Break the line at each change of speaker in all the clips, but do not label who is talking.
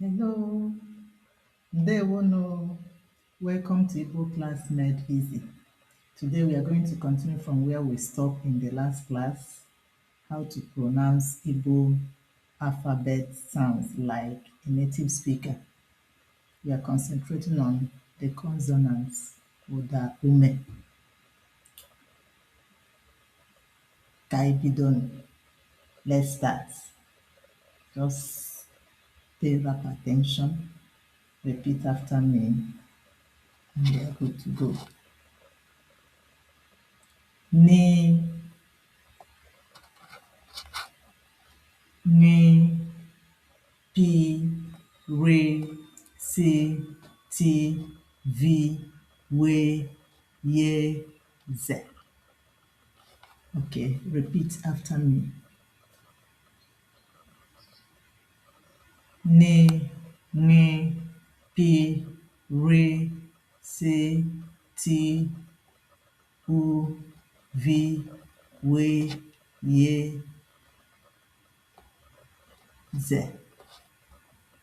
Hello, Ndewono. Welcome to Igbo class Made Easy. Today we are going to continue from where we stopped in the last class, how to pronounce Igbo alphabet sounds like a native speaker. We are concentrating on the consonants, ụda ume. Ka anyị bido. Let's start. Just pay that attention, repeat after me, and we are good to go. Ni, ni, pi, re, si, ti, vi, we, ye, ze. Okay, repeat after me. Ni, ni, pi, re, si, ti, u, vi, we, ye, ze.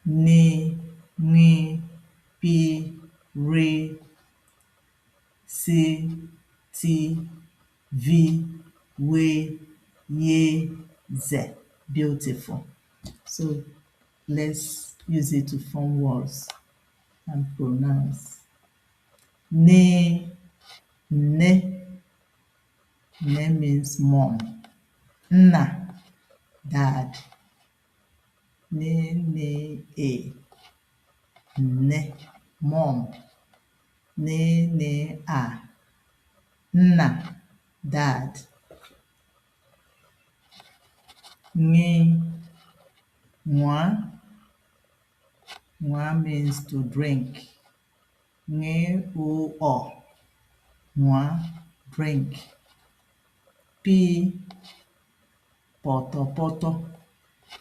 Ni, ni, pi, re, si, ti, vi, we, ye, ze. Beautiful. So let's use it to form words and pronounce. Ne, ne. Ne means mom. Na, dad. Ne, ne, e. Ne, mom. Ne, ne, a. Na, dad. Ni, mwa. Mwa means to drink. Ni, o. Mwa, drink. Pi, poto, poto.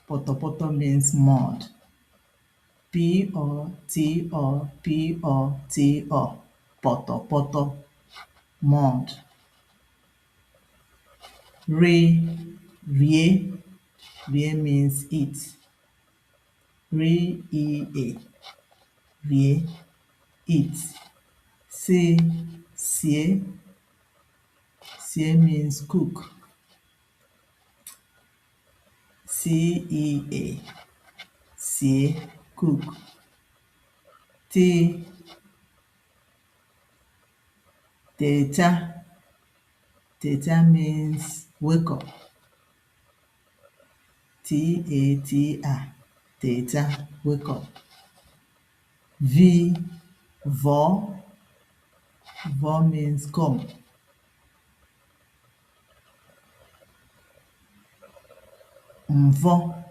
Poto, poto means mud. P-O-T-O, P-O-T-O. Poto, poto, mud. Re, rie. Rie means eat. Re-e-a. Rie, eat. Se, sie. Sie means cook. C-E-A. Sie, cook. Te, teta. Teta means wake up. T-A-T-A. Teta, wake up. V, vo. Vo means come. Mvo.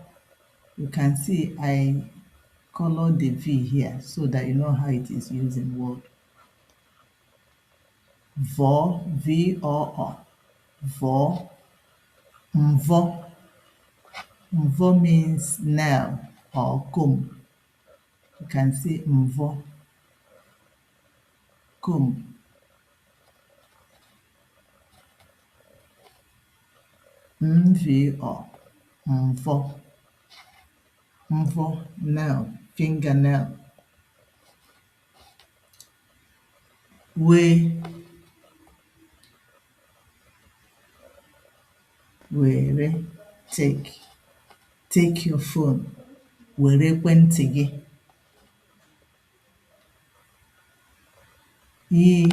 You can see I colored the V here so that you know how it is used in word. Vo, V-O-O. Vo. Mvo. Mvo means nail or comb. You can say mvo. Comb. M-V-O. Mvo. Mvo, nail, fingernail. We, were, take. Take your phone. Were ekwentị gị. Yi,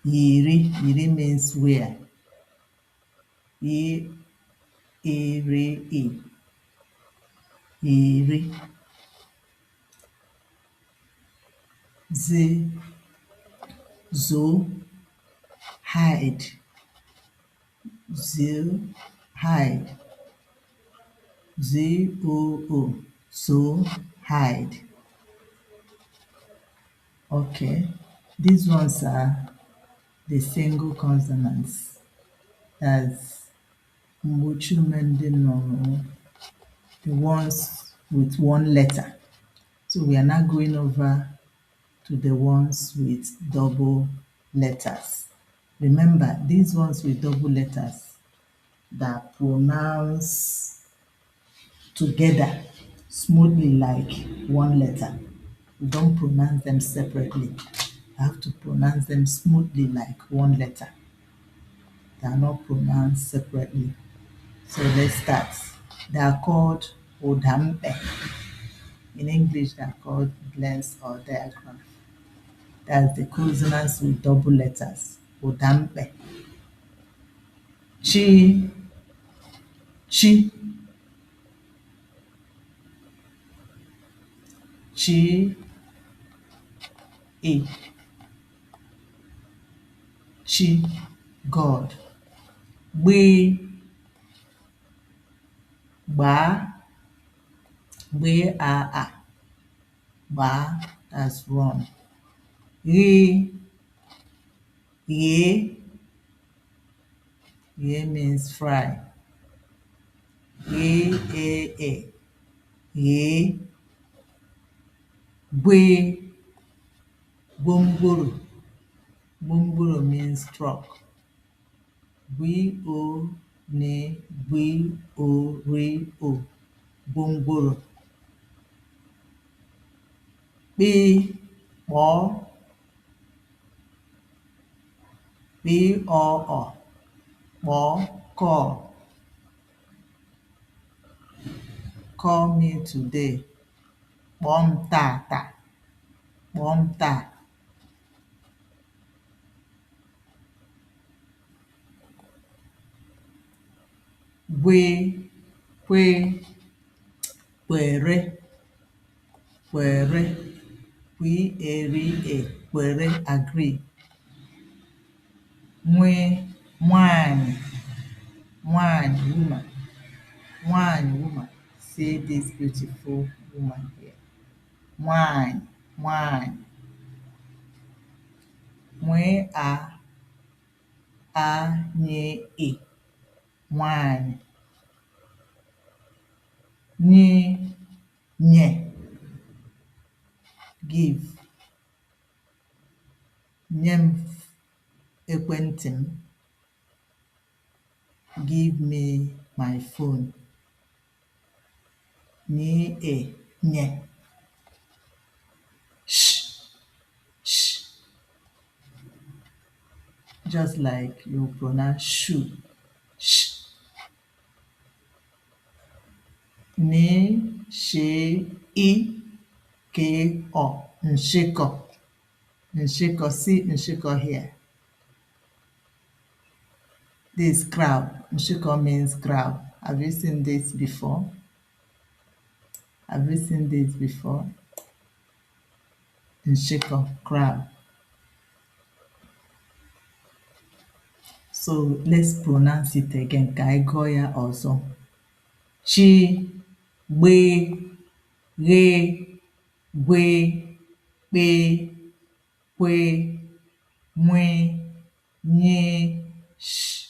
yiri. Yiri means wear. Yi, ere, e. Yiri. Z, zo, hide. Zo, hide. Z-O-O, so, hide. Okay, these ones are the single consonants. That's Mgbochiume, the ones with one letter. So we are now going over to the ones with double letters. Remember, these ones with double letters that pronounce together smoothly like one letter. You don't pronounce them separately. You have to pronounce them smoothly like one letter. They are not pronounced separately. So let's start. They are called odampe. In English, they are called blends or diagram. That's the consonants with double letters. Odampe. Chi, chi, chi, e, chi, God. Gbe, ba, gbe, a, ba, that's run. Re, ye, ye means fry. Ye, ye, gbe, gbongboro. Gbongboro means truck. Gbo, ne, gbe, o, re, o. Gbongboro. Kpe, kpọọ. Kpọọ, kpọọ, call. Call me today. Kpọọ m tata. Kpọọ m taa. Gwe, kwe, kwere, kwere. Kwere, kwere, agree. Nwe, nwanyị, nwanyị, woman. Nwanyị, woman. See this beautiful woman here. Nwanyị, nwanyị. Nwe, nye, nwanyị. Nye, give. Nye m ekwentị m. Give me my phone. Nye. Sh. Just like you pronounce shoe. Sh. Ne, she, ke, o. Nshiko. Nshiko. See nshiko here. This crowd. Nshiko means crowd. Have you seen this before? Have you seen this before? Nshiko, crowd. So let's pronounce it again. Ka anyị gụọ ya ọzọ. Chi, gbe, ghe, gwe, kpe, kwe, nwe, nye, sh.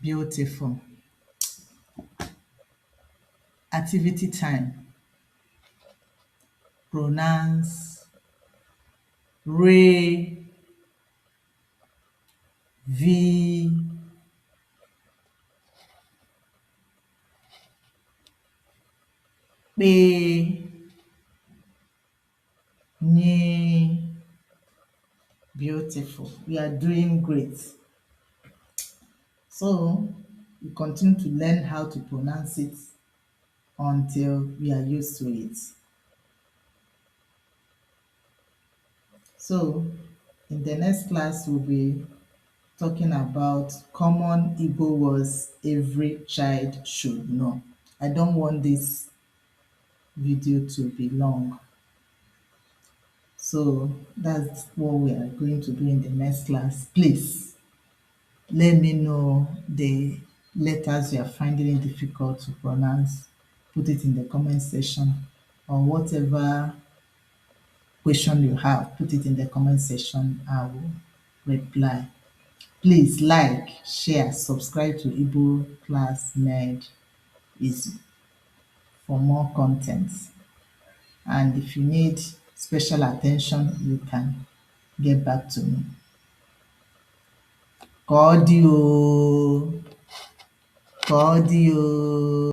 Beautiful. Activity time. Pronounce re, v, pe, nye. Beautiful. We are doing great. So we continue to learn how to pronounce it until we are used to it. So in the next class, we'll be talking about common Igbo words every child should know. I don't want this video to be long. So that's what we are going to do in the next class. Please let me know the letters you are finding it difficult to pronounce. Put it in the comment section, or whatever question you have, put it in the comment section. I will reply. Please like, share, subscribe to Igbo Class Med Easy for more content. And if you need special attention, you can get back to me. Cordio. ka ọ dị o.